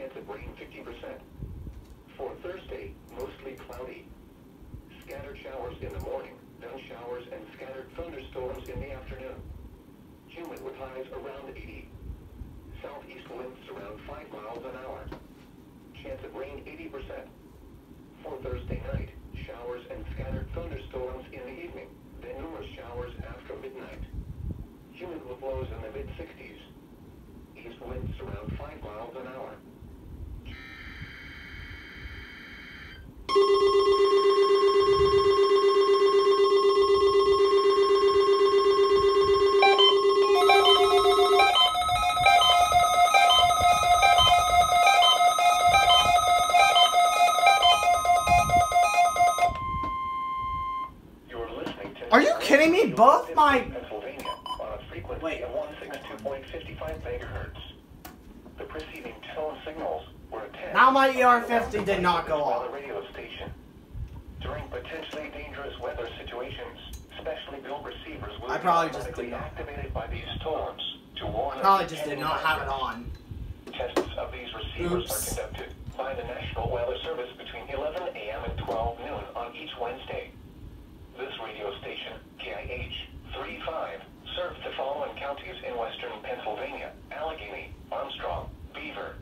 chance of rain 50%. For Thursday, mostly cloudy. Scattered showers in the morning, then showers and scattered thunderstorms in the afternoon. Humid with highs around 80. Southeast winds around 5 miles an hour. Chance of rain 80%. For Thursday night, showers and scattered thunderstorms in the evening, then numerous showers after midnight. Humid with lows in the mid-60s. East winds around 5 miles an hour. Are you kidding me? Both my... Pennsylvania on a frequency of 162.55 megahertz. The preceding tone signals were attached. Now my ER50 did not go off. Radio station. During potentially dangerous weather situations, specially built receivers will be automatically activated by these storms to warn. Probably just did not have it on. Tests of these receivers are conducted by the National Weather Service between 11 a.m. and 12 noon on each Wednesday. This radio station, KIH35, serves the following counties in western Pennsylvania: Allegheny, Armstrong, Beaver,